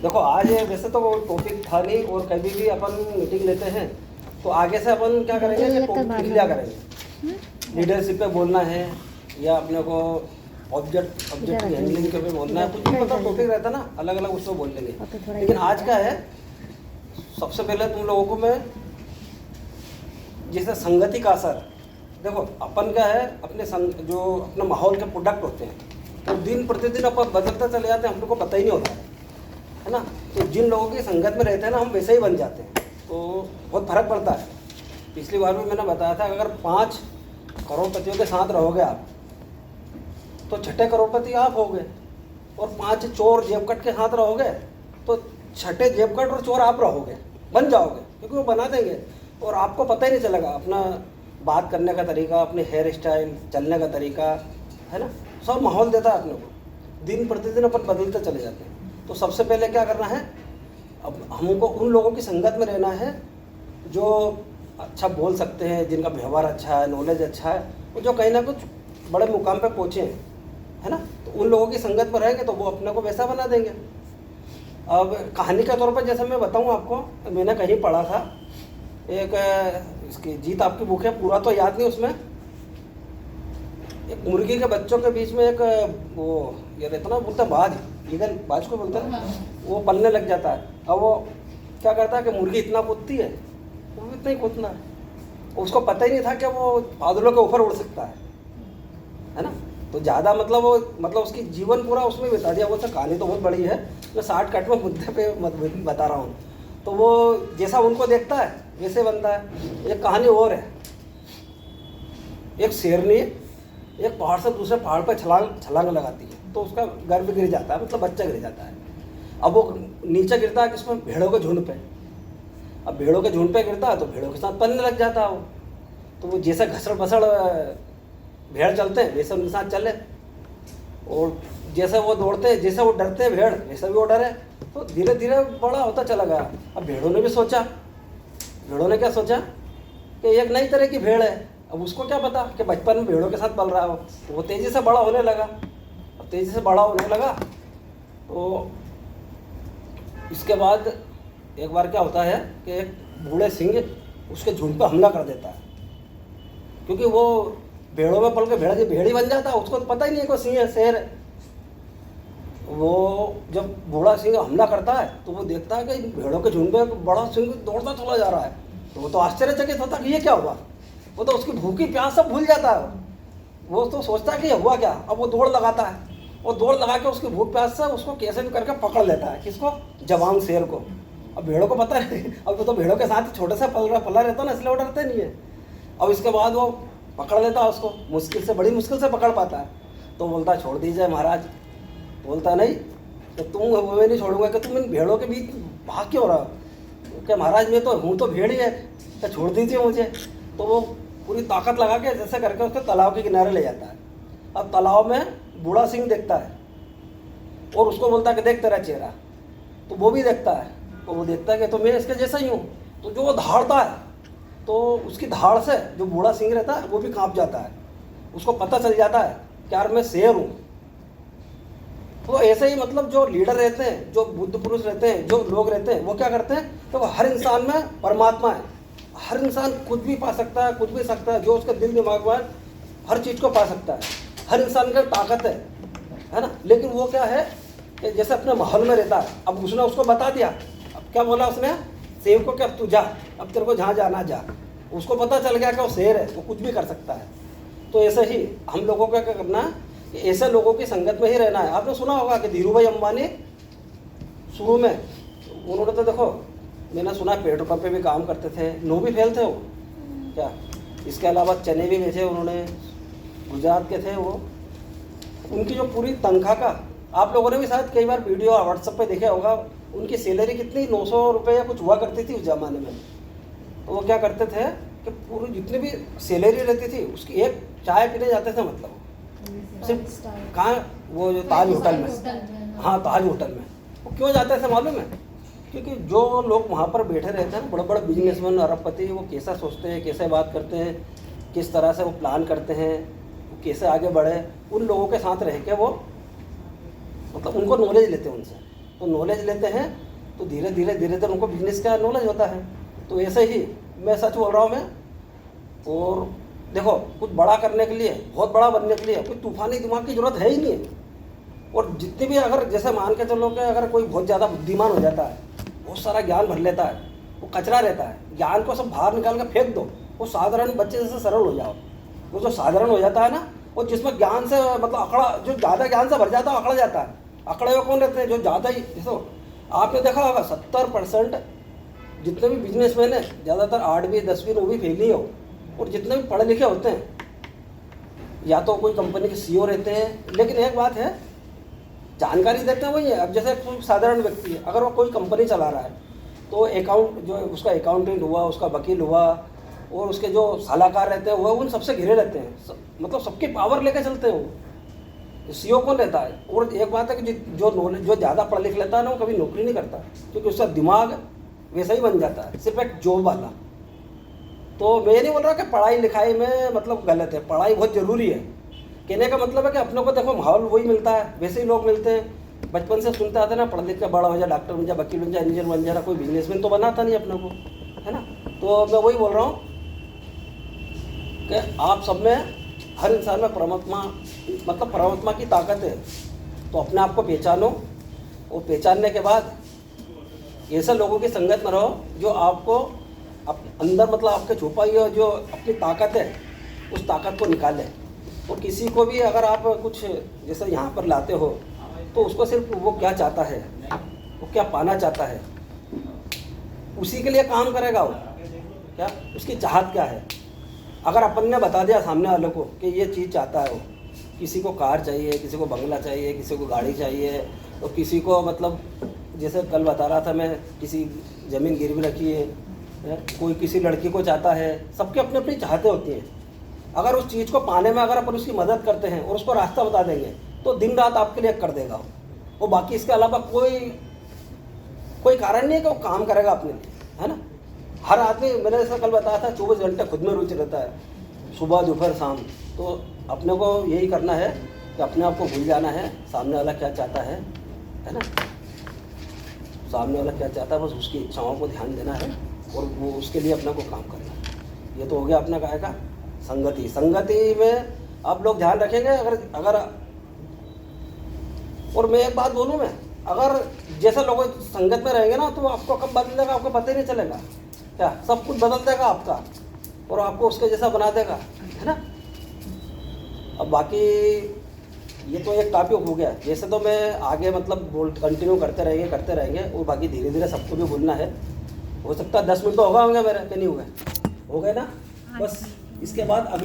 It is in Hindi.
देखो आज वैसे तो टॉपिक था नहीं, और कभी भी अपन मीटिंग लेते हैं तो आगे से अपन क्या करेंगे कि टॉपिक लिख लिया करेंगे। लीडरशिप पे बोलना है या अपने को ऑब्जेक्ट हैंडलिंग के पे बोलना है, कुछ भी मतलब टॉपिक रहता है ना, अलग अलग उसको बोल लेंगे। लेकिन आज क्या है, सबसे पहले तुम लोगों को मैं जैसे संगति का असर, देखो अपन क्या है, जो अपने माहौल के प्रोडक्ट होते हैं तो दिन प्रतिदिन अपन बदलते चले जाते हैं, हम लोग को पता ही नहीं होता है ना। तो जिन लोगों की संगत में रहते हैं ना, हम वैसे ही बन जाते हैं, तो बहुत फर्क पड़ता है। पिछली बार भी मैंने बताया था, अगर 5 करोड़पतियों के साथ रहोगे आप तो 6ठे करोड़पति आप होगे, और 5 चोर जेबकट के साथ रहोगे तो 6ठे जेबकट और चोर आप रहोगे, बन जाओगे, क्योंकि वो बना देंगे और आपको पता ही नहीं चलेगा। अपना बात करने का तरीका, अपने हेयर स्टाइल, चलने का तरीका, है ना, सब माहौल देता है अपने को। दिन प्रतिदिन अपन बदलते चले जाते हैं। तो सबसे पहले क्या करना है, अब हमको उन लोगों की संगत में रहना है जो अच्छा बोल सकते हैं, जिनका व्यवहार अच्छा है, नॉलेज अच्छा है, और जो कहीं ना कुछ बड़े मुकाम पे पहुँचे हैं, है ना। तो उन लोगों की संगत में रहेंगे तो वो अपने को वैसा बना देंगे। अब कहानी के तौर पर जैसे मैं बताऊँ आपको, मैंने कहीं पढ़ा था, एक इसकी जीत आपकी बुक है, पूरा तो याद नहीं, उसमें एक मुर्गी के बच्चों के बीच में एक वो ये रहता ना, बोलते बाज, ईगल, बाज को बोलते हैं, वो पलने लग जाता है। अब वो क्या करता है कि मुर्गी इतना कूदती है, वो भी इतना ही कूदना है, उसको पता ही नहीं था कि वो बादलों के ऊपर उड़ सकता है ना। तो ज़्यादा मतलब उसकी जीवन पूरा उसमें बिता दिया। वो तो कहानी तो बहुत बड़ी है, मैं 60 कट में मुद्दे पे बता रहा हूँ। तो वो जैसा उनको देखता है वैसे बनता है। एक कहानी और है, एक शेरनी एक पहाड़ से दूसरे पहाड़ पर छलांग लगाती है, तो उसका घर भी गिर जाता है, मतलब बच्चा गिर जाता है। अब वो नीचे गिरता है किसमें, भेड़ों के झुंड पे। अब भेड़ों के झुंड पे गिरता है तो भेड़ों के साथ पलने लग जाता है वो। तो वो जैसे घसड़ बसड़ भेड़ चलते हैं वैसे उनके साथ चले, और जैसे वो दौड़ते हैं, जैसे वो डरते हैं भेड़, वैसे भी वो डरे। तो धीरे धीरे बड़ा होता चला गया। अब भेड़ों ने भी सोचा, भेड़ों ने क्या सोचा कि एक नई तरह की भेड़ है। अब उसको क्या पता कि बचपन में भेड़ों के साथ पल रहा हो, तो वो तेज़ी से बड़ा होने लगा। अब तेज़ी से बड़ा होने लगा तो इसके बाद एक बार क्या होता है कि एक बूढ़े सिंह उसके झुंड पर हमला कर देता है, क्योंकि वो भेड़ों में पल के भेड़ ही बन जाता है, उसको तो पता ही नहीं है कोई सिंह है, शेर है। वो जब बूढ़ा सिंह हमला करता है तो वो देखता है कि भेड़ों के झुंड में बड़ा सिंह दौड़ता चला जा रहा है, तो वो तो आश्चर्यचकित होता है कि ये क्या हुआ। वो तो उसकी भूखी प्यास सब भूल जाता है, वो तो सोचता है कि ये हुआ क्या। अब वो दौड़ लगाता है, और दौड़ लगा के उसकी भूख प्यास से उसको कैसे भी करके पकड़ लेता है, किसको, जवान शेर को। अब भेड़ों को पता नहीं, अब वो तो भेड़ों के साथ छोटे से पला रहता ना, इसलिए वो डरते नहीं है। अब इसके बाद वो पकड़ लेता है उसको, बड़ी मुश्किल से पकड़ पाता है। तो बोलता है छोड़ दीजिए महाराज। बोलता नहीं तो मैं नहीं छोड़ूंगा, कि तुम इन भेड़ों के बीच भाग क्यों रहा हो। क्या महाराज मैं तो हूँ तो भेड़ ही है, क्या छोड़ दीजिए मुझे। तो वो पूरी ताकत लगा के जैसे करके उसको तालाब के किनारे ले जाता है। अब तालाब में बूढ़ा सिंह देखता है और उसको बोलता है कि देख तेरा चेहरा। तो वो भी देखता है, तो वो देखता है कि तो मैं इसके जैसा ही हूँ। तो जो वो धाड़ता है तो उसकी धाड़ से जो बूढ़ा सिंह रहता है वो भी कांप जाता है, उसको पता चल जाता है कि यार मैं शेर हूँ। तो ऐसे ही मतलब जो लीडर रहते हैं, जो बुद्ध पुरुष रहते हैं, जो लोग रहते हैं, वो क्या करते हैं, तो हर इंसान में परमात्मा है। हर इंसान कुछ भी पा सकता है, कुछ भी सकता है, जो उसका दिल दिमाग में हर चीज़ को पा सकता है। हर इंसान की ताकत है ना। लेकिन वो क्या है कि जैसे अपने माहौल में रहता है। अब उसने उसको बता दिया, अब क्या बोला उसने शेर को कि अब तू जा, अब तेरे को जहाँ जाना जा। उसको पता चल गया कि वो शेर है, वो कुछ भी कर सकता है। तो ऐसे ही हम लोगों को क्या करना है कि ऐसे लोगों की संगत में ही रहना है। आपने सुना होगा कि धीरू भाई अंबानी शुरू में उन्होंने तो देखो, मैंने सुना पेट्रोल पंप पे भी काम करते थे, नो भी फेल थे वो क्या। इसके अलावा चने भी बेचे उन्होंने, गुजरात के थे वो। उनकी जो पूरी तनख्वाह का, आप लोगों ने भी शायद कई बार वीडियो व्हाट्सएप पे देखा होगा, उनकी सैलरी कितनी 900 रुपये या कुछ हुआ करती थी उस ज़माने में। तो वो क्या करते थे कि पूरी जितनी भी सैलरी रहती थी उसकी एक चाय पीने जाते थे, मतलब सिर्फ कहाँ, वो जो ताज होटल में, हाँ ताज होटल में। वो क्यों जाते थे मालूम है, क्योंकि जो लोग वहाँ पर बैठे रहते हैं ना, बड़े बड़े बिजनेसमैन, अरबपति, वो कैसा सोचते हैं, कैसे बात करते हैं, किस तरह से वो प्लान करते हैं, वो कैसे आगे बढ़े, उन लोगों के साथ रह के वो मतलब उनको नॉलेज लेते हैं उनसे। तो नॉलेज लेते हैं तो धीरे धीरे उनको बिजनेस का नॉलेज होता है। तो ऐसे ही मैं सच बोल रहा हूँ मैं। और देखो, कुछ बड़ा करने के लिए, बहुत बड़ा बनने के लिए कोई तूफानी दिमाग की ज़रूरत है ही नहीं है। और जितने भी, अगर जैसे मान के चलो कि अगर कोई बहुत ज़्यादा बुद्धिमान हो जाता है, बहुत सारा ज्ञान भर लेता है, वो कचरा रहता है, ज्ञान को सब बाहर निकाल कर फेंक दो, वो साधारण बच्चे जैसे सरल हो जाओ। वो जो साधारण हो जाता है ना, वो जिसमें ज्ञान से मतलब अकड़ा, जो ज़्यादा ज्ञान से भर जाता है अकड़ जाता है। अकड़े हुए कौन रहते हैं? जो ज़्यादा ही, जैसे आपने देखा होगा 70% जितने भी बिजनेसमैन हैं ज़्यादातर 8वीं 10वीं 9वीं फेल ही हो। और जितने भी पढ़े लिखे होते हैं या तो कोई कंपनी के CEO रहते हैं। लेकिन एक बात है, जानकारी देते हैं वही है। अब जैसे कोई साधारण व्यक्ति है, अगर वो कोई कंपनी चला रहा है तो अकाउंट, जो उसका अकाउंटेंट हुआ, उसका वकील हुआ, और उसके जो सलाहकार रहते हैं वो उन सबसे घिरे रहते हैं, मतलब सबकी पावर लेके चलते हैं वो। CEO कौन रहता है? और एक बात है कि जो नॉलेज, जो ज़्यादा पढ़ लिख लेता है ना, वो कभी नौकरी नहीं करता, क्योंकि उसका दिमाग वैसा ही बन जाता है, सिर्फ एक जॉब वाला। तो मैं नहीं बोल रहा कि पढ़ाई लिखाई में मतलब गलत है, पढ़ाई बहुत ज़रूरी है। कहने का मतलब है कि अपने को देखो माहौल वही मिलता है, वैसे ही लोग मिलते हैं। बचपन से सुनते आते ना, पढ़ लिख के बड़ा हो जा, डॉक्टर बन जा, वकील बन जा, इंजीनियर बन जा, कोई बिजनेसमैन तो बनाता नहीं अपने को, है ना। तो मैं वही बोल रहा हूँ कि आप सब में, हर इंसान में परमात्मा, मतलब परमात्मा की ताकत है। तो अपने आप को पहचानो, और पहचानने के बाद ऐसे लोगों की संगत में रहो जो आपको अंदर, मतलब आपके छुपाई हुई जो अपनी ताकत है, उस ताकत को निकाले। और किसी को भी अगर आप कुछ जैसे यहाँ पर लाते हो, तो उसको सिर्फ वो क्या चाहता है, वो क्या पाना चाहता है, उसी के लिए काम करेगा वो। क्या उसकी चाहत क्या है? अगर अपन ने बता दिया सामने वाले को कि ये चीज़ चाहता है वो, किसी को कार चाहिए, किसी को बंगला चाहिए, किसी को गाड़ी चाहिए, तो किसी को मतलब जैसे कल बता रहा था मैं, किसी ज़मीन गिरवी रखी है, कोई किसी लड़की को चाहता है। सबके अपनी अपनी चाहते होती हैं। अगर उस चीज़ को पाने में अगर अपन उसकी मदद करते हैं और उसको रास्ता बता देंगे, तो दिन रात आपके लिए कर देगा वो। बाकी इसके अलावा कोई कारण नहीं है कि वो काम करेगा अपने लिए, है ना। हर आदमी, मैंने जैसा कल बताया था, 24 घंटे खुद में रुचि रहता है, सुबह दोपहर शाम। तो अपने को यही करना है कि अपने आप को भूल जाना है, सामने वाला क्या चाहता है ना। सामने वाला क्या चाहता है, बस उसकी इच्छाओं को ध्यान देना है और वो उसके लिए अपने को काम करना है। ये तो हो गया अपना काय का संगति में आप लोग ध्यान रखेंगे। अगर और मैं एक बात बोलूँ, मैं अगर जैसे लोग संगत में रहेंगे ना, तो आपको कब बदल देगा आपको पता ही नहीं चलेगा। क्या सब कुछ बदल देगा आपका और आपको उसके जैसा बना देगा, है ना। अब बाकी ये तो एक टॉपिक हो गया। जैसे तो मैं आगे मतलब कंटिन्यू करते रहेंगे और बाकी धीरे धीरे सबको भी बोलना है। हो सकता है 10 मिनट तो होगा होंगे मेरे, नहीं हुए, हो गए ना। बस इसके बाद अगली